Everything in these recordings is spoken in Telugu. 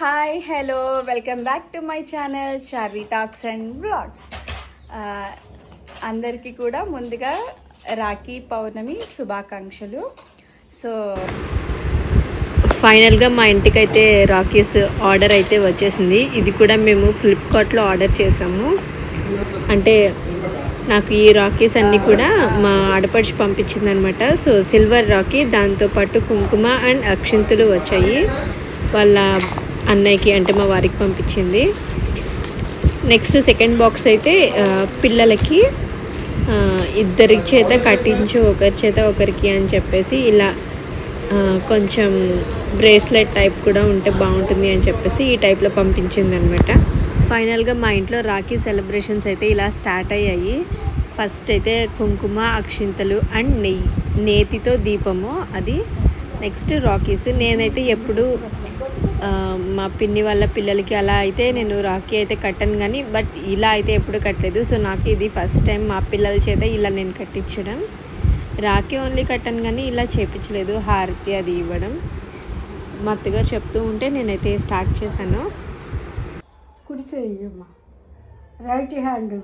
Hi hello welcome back to my channel Charvi talks and blogs. అందరికీ కూడా ముందుగా రాఖీ పౌర్ణమి శుభాకాంక్షలు. సో ఫైనల్గా మా ఇంటికైతే రాఖీస్ ఆర్డర్ అయితే వచ్చేసింది. ఇది కూడా మేము ఫ్లిప్కార్ట్లో ఆర్డర్ చేసాము. అంటే నాకు ఈ రాఖీస్ అన్నీ కూడా మా ఆడపడిచి పంపించిందనమాట. సో సిల్వర్ రాఖీ, దాంతోపాటు కుంకుమ అండ్ అక్షింతలు వచ్చాయి. వాళ్ళ అన్నయ్యకి అంటే మా వారికి పంపించింది. నెక్స్ట్ సెకండ్ బాక్స్ అయితే పిల్లలకి ఇద్దరి చేత కట్టించు, ఒకరి చేత ఒకరికి అని చెప్పేసి ఇలా కొంచెం బ్రేస్లెట్ టైప్ కూడా ఉంటే బాగుంటుంది అని చెప్పేసి ఈ టైప్లో పంపించింది అనమాట. ఫైనల్గా మా ఇంట్లో రాఖీ సెలబ్రేషన్స్ అయితే ఇలా స్టార్ట్ అయ్యాయి. ఫస్ట్ అయితే కుంకుమ, అక్షింతలు అండ్ నేతితో దీపము, అది. నెక్స్ట్ రాఖీస్. నేనైతే ఎప్పుడు మా పిన్ని వాళ్ళ పిల్లలకి అలా అయితే నేను రాఖీ అయితే కట్టను, కానీ బట్ ఇలా అయితే ఎప్పుడు కట్టలేదు. సో నాకు ఇది ఫస్ట్ టైం మా పిల్లల చేత ఇలా నేను కట్టించడం. రాఖీ ఓన్లీ కట్టను కానీ ఇలా చేపించలేదు, హారతి అది ఇవ్వడం. మా అత్తగారు చెప్తూ ఉంటే నేనైతే స్టార్ట్ చేశాను. కుడి చెయ్యమ్మా, రైట్ హ్యాండ్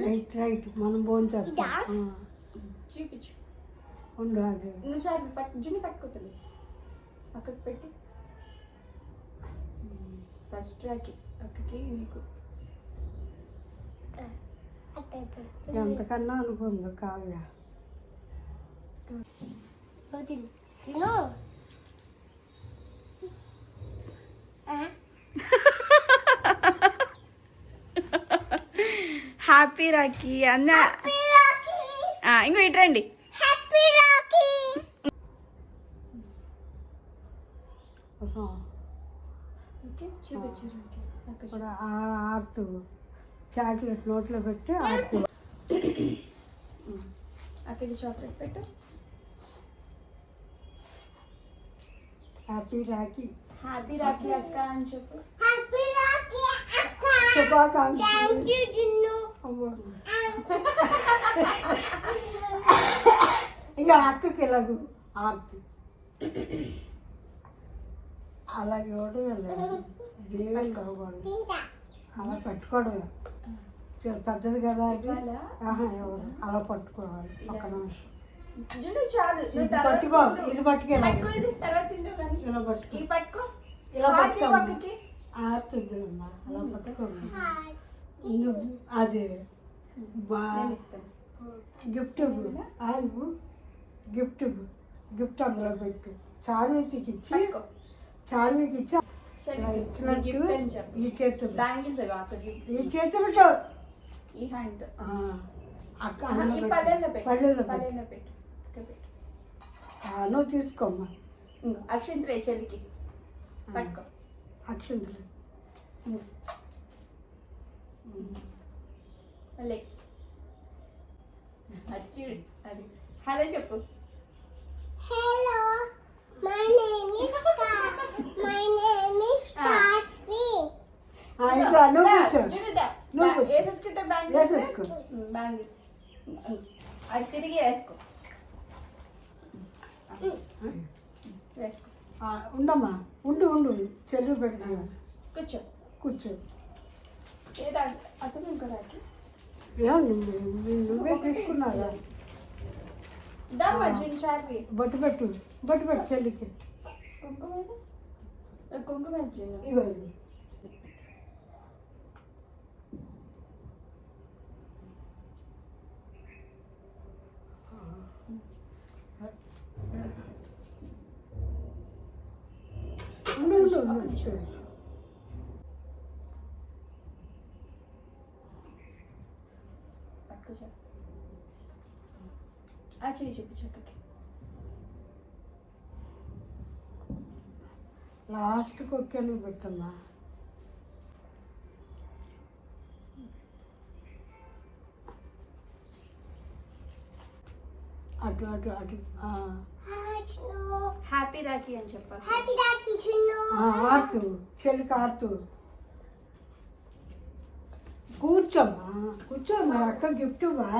రైట్ రైట్ మనం భోంచేస్తాం. చూపించు. ఉండు, అది నువ్వు చాలు జున్ను పట్టుకోతుంది, అక్కడికి పెట్టు. ఫస్ట్ రాఖీ అక్కకి నీకు ఎంతకన్నా అనుకుంది కావ్య. హ్యాపీ రాఖీ అన్న. ఇంకో ఇటు రండి. ఇప్పుడు ఆర్తు చాక్లెట్ నోట్లో పెట్టి ఆర్తు. అక్కడికి చాక్లెట్ పెట్టు. హ్యాపీ రాఖీ. హ్యాపీ రాఖీ అక్క అని చెప్పు. శుభాకాంక్షలు. ఇక అక్కకి ఇలాగ ఆర్తి అలాగే ఇవ్వడం వెళ్ళాలి. దేవుని కావాలి అలా పట్టుకోవడం పెద్దది కదా అది. ఎవరు అలా పట్టుకోవాలి. ఒక్క నిమిషం పట్టుకో, ఇది పట్టుకెళ్ళాలి. ఇలా పట్టుకో, ఇలా పట్టుకోండి. ఆడుతుందమ్మా, అలా పట్టుకోండి. నువ్వు అది గిఫ్ట్ గిఫ్ట్ గిఫ్ట్ అందులో పెట్టు. చార్వీకి ఇచ్చి ఇచ్చినట్టు ఈ చేతి బ్యాంగిల్స్ ఈ చేతి పెట్టు. ఈ హ్యాండ్ అక్క పల్లెల్లో పెట్టు. నువ్వు తీసుకోమ్మా. అక్షింతలే చెల్లికి పట్టుకో. అక్షింతలు మళ్ళీ అది చూడు. అది హలో చెప్పు. Hello, my name is Kashvi. ఇట్లా నువ్వు కూర్చో. వేసేసుకుంటే వేసేసుకో. బ్యాంగిల్స్ అది తిరిగి వేసుకో. వేసుకో. ఉండమ్మా, ఉండు చెల్లి పెడతాను. కూర్చో. ఏదా అతను ఇంకా రాకి నువ్వే తీసుకున్నారా? చార్వి బొట్టు పెట్టు చెల్లికి. కుంకుమ ఇవ్వ. చూపించక్కకి లాస్ట్ కుక్కను పెట్టమ్మా. అటు హ్యాపీ రాఖీ అని చెప్పాలి. ఆర్తు చెల్లికి ఆర్తు. కూర్చోమ్మా, కూర్చో. మరి అక్క గిఫ్ట్ ఇవ్వా.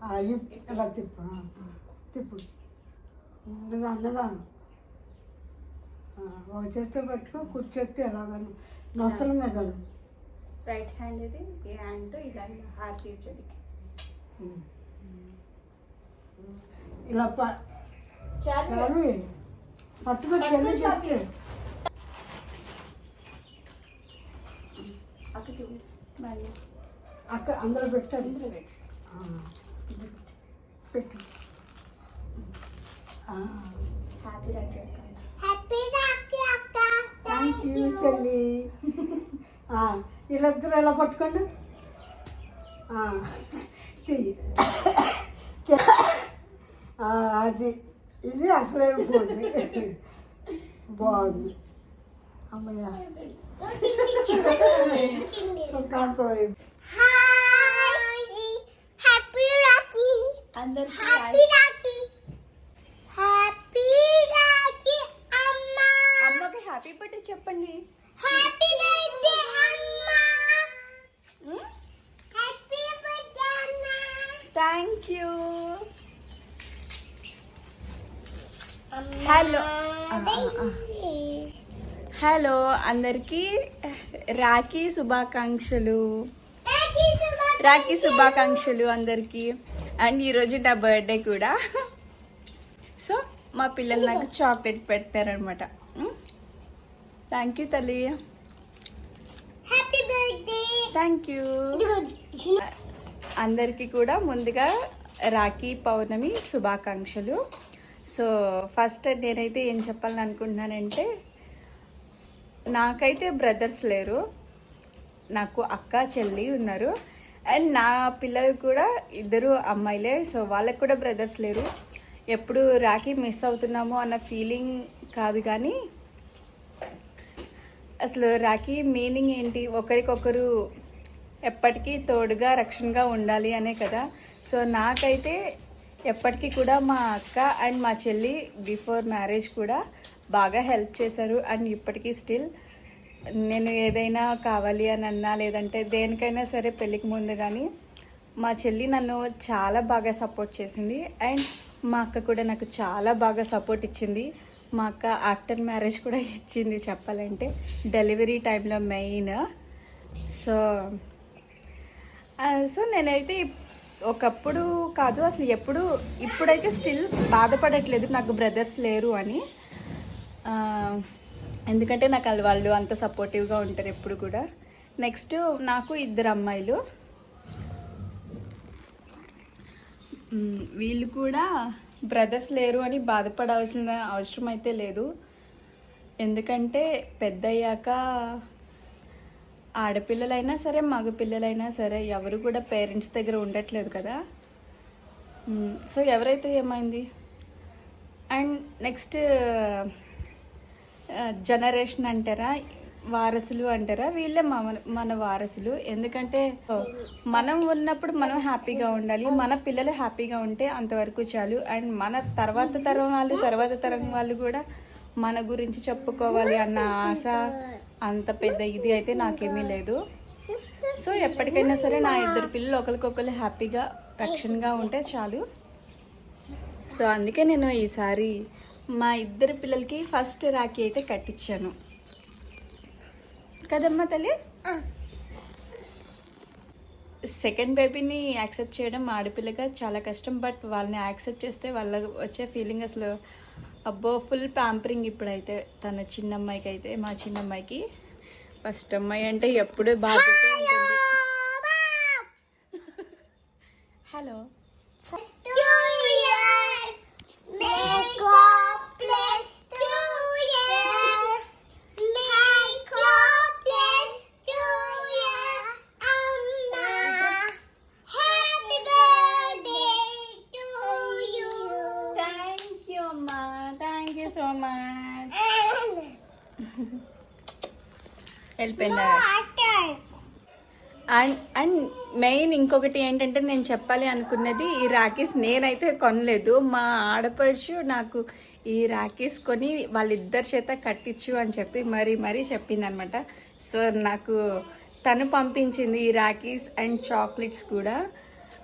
ఇలా తిప్పు తిప్పు అన్నదానం ఒక చేత్తో పట్టుకో కూర్చొత్తే ఎలాగను నొసల మీద రైట్ హ్యాండ్ ఇది ఈ హ్యాండ్తో ఇలా హారతి ఇచ్చేది ఇలా చాలు పట్టుకొని వెళ్ళి చెప్తే అక్కడికి మళ్ళీ అక్కడ అందులో పెట్టాలి పెట్టు హ్యాపీ రైట్ హ్యాపీ రాఖీ అక్క థ్యాంక్ యూ చెల్లి వీళ్ళిద్దరు ఎలా పట్టుకోండి చెయ్యి అది ఇది అసలే పోయింది బాగుంది అమ్మయ్య సుఖాంతం హాయ్ హ్యాపీ రాఖీ అందరికీ హ్యాపీ రాఖీ హ్యాపీ రాఖీ అమ్మా అమ్మకి హ్యాపీ బర్త్డే చెప్పండి హ్యాపీ బర్త్డే అమ్మా హ్యాపీ బర్త్డే అమ్మా థ్యాంక్ యూ హలో హలో అందరికీ రాఖీ శుభాకాంక్షలు రాఖీ శుభాకాంక్షలు అందరికీ అండ్ ఈరోజు నా బర్త్డే కూడా సో మా పిల్లలు నాకు చాక్లెట్ పెడతారనమాట థ్యాంక్ యూ తల్లి హ్యాపీ బర్త్డే థ్యాంక్ యూ అందరికీ కూడా ముందుగా రాఖీ పౌర్ణమి శుభాకాంక్షలు సో ఫస్ట్ నేనైతే ఏం చెప్పాలని అనుకుంటున్నానంటే నాకైతే బ్రదర్స్ లేరు నాకు అక్క చెల్లి ఉన్నారు అండ్ నా పిల్లలు కూడా ఇద్దరు అమ్మాయిలే సో వాళ్ళకి కూడా బ్రదర్స్ లేరు ఎప్పుడు రాఖీ మిస్ అవుతున్నాము అన్న ఫీలింగ్ కాదు కానీ అసలు రాఖీ మీనింగ్ ఏంటి ఒకరికొకరు ఎప్పటికీ తోడుగా రక్షణగా ఉండాలి అనే కదా సో నాకైతే ఎప్పటికీ కూడా మా అక్క అండ్ మా చెల్లి బిఫోర్ మ్యారేజ్ కూడా బాగా హెల్ప్ చేశారు అండ్ ఇప్పటికీ స్టిల్ నేను ఏదైనా కావాలి అని అన్నా లేదంటే దేనికైనా సరే పెళ్ళికి ముందు కానీ మా చెల్లి నన్ను చాలా బాగా సపోర్ట్ చేసింది అండ్ మా అక్క కూడా నాకు చాలా బాగా సపోర్ట్ ఇచ్చింది మా అక్క ఆఫ్టర్ మ్యారేజ్ కూడా ఇచ్చింది చెప్పాలంటే డెలివరీ టైంలో మెయిన్ సో నేనైతే ఒకప్పుడు కాదు అసలు ఇప్పుడైతే స్టిల్ బాధపడట్లేదు నాకు బ్రదర్స్ లేరు అని ఎందుకంటే నాకు వాళ్ళు అంత సపోర్టివ్గా ఉంటారు ఎప్పుడు కూడా నెక్స్ట్ నాకు ఇద్దరు అమ్మాయిలు వీళ్ళు కూడా బ్రదర్స్ లేరు అని బాధపడాల్సిన అవసరం అయితే లేదు ఎందుకంటే పెద్దయ్యాక ఆడపిల్లలైనా సరే మగ పిల్లలైనా సరే ఎవరు కూడా పేరెంట్స్ దగ్గర ఉండట్లేదు కదా సో ఎవరైతే ఏమైంది అండ్ నెక్స్ట్ జనరేషన్ అంటారా వారసులు అంటారా వీళ్ళే మన వారసులు ఎందుకంటే మనం ఉన్నప్పుడు మనం హ్యాపీగా ఉండాలి మన పిల్లలు హ్యాపీగా ఉంటే అంతవరకు చాలు అండ్ మన తర్వాత తరం వాళ్ళు కూడా మన గురించి చెప్పుకోవాలి అన్న ఆశ అంత పెద్ద ఇది అయితే నాకేమీ లేదు సో ఎప్పటికైనా సరే నా ఇద్దరు పిల్లలు ఒకరికొకరు హ్యాపీగా రక్షణగా ఉంటే చాలు సో అందుకే నేను ఈసారి మా ఇద్దరు పిల్లలకి ఫస్ట్ రాఖీ అయితే కట్టించాను కదమ్మా తల్లి సెకండ్ బేబీని యాక్సెప్ట్ చేయడం ఆడపిల్లగా చాలా కష్టం బట్ వాళ్ళని యాక్సెప్ట్ చేస్తే వాళ్ళ వచ్చే ఫీలింగ్ అసలు అబ్బో ఫుల్ ప్యాంపరింగ్ ఇప్పుడైతే తన చిన్నమ్మాయికి అయితే మా చిన్నమ్మాయికి ఫస్ట్ అమ్మాయి అంటే ఎప్పుడూ బాధ్యత ఉంటుంది హలో సో మచ్ వెళ్ళిపోయిందా అండ్ మెయిన్ ఇంకొకటి ఏంటంటే నేను చెప్పాలి అనుకున్నది ఈ రాఖీస్ నేనైతే కొనలేదు మా ఆడపడుచు నాకు ఈ రాఖీస్ కొని వాళ్ళిద్దరి చేత కట్టించు అని చెప్పి మరీ చెప్పింది అనమాట సో నాకు తను పంపించింది ఈ రాఖీస్ అండ్ చాక్లెట్స్ కూడా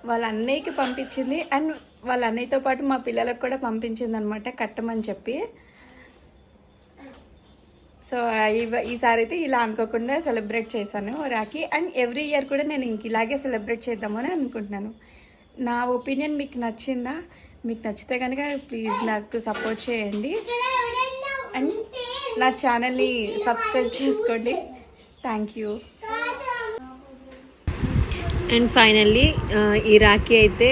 వాళ్ళ అన్నయ్యకి పంపించింది అండ్ వాళ్ళ అన్నయ్యతో పాటు మా పిల్లలకు కూడా పంపించింది అనమాట కట్టమని చెప్పి. సో ఈసారి అయితే ఇలా అనుకోకుండా సెలబ్రేట్ చేశాను రాఖీ. అండ్ ఎవ్రీ ఇయర్ కూడా నేను ఇంక ఇలాగే సెలబ్రేట్ చేద్దామని అనుకుంటున్నాను. నా ఒపీనియన్ మీకు నచ్చిందా? మీకు నచ్చితే కనుక ప్లీజ్ నాకు సపోర్ట్ చేయండి అండ్ నా ఛానల్ని సబ్స్క్రైబ్ చేసుకోండి. Thank you. అండ్ ఫైనల్లీ ఈ రాఖీ అయితే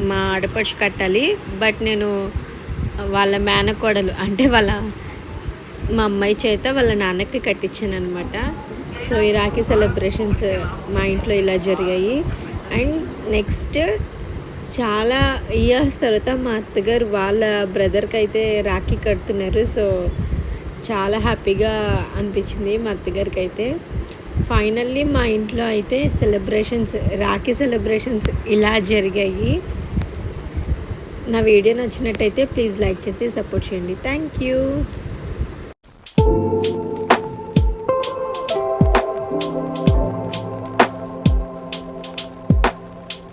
మా ఆడపడుచు కట్టాలి, బట్ నేను వాళ్ళ మేనకోడలు అంటే మా అమ్మాయి చేత వాళ్ళ నాన్నకి కట్టించాను అనమాట. సో ఈ రాఖీ సెలబ్రేషన్స్ మా ఇంట్లో ఇలా జరిగాయి. అండ్ నెక్స్ట్ చాలా ఇయర్స్ తర్వాత మా అత్తగారు వాళ్ళ బ్రదర్కి అయితే రాఖీ కడుతున్నారు. సో చాలా హ్యాపీగా అనిపించింది మా అత్తగారికి అయితే. ఫైనల్లీ మా ఇంట్లో అయితే రాఖీ సెలబ్రేషన్స్ ఇలా జరిగాయి. నా వీడియో నచ్చినట్టయితే ప్లీజ్ లైక్ చేసి సపోర్ట్ చేయండి. Thank you.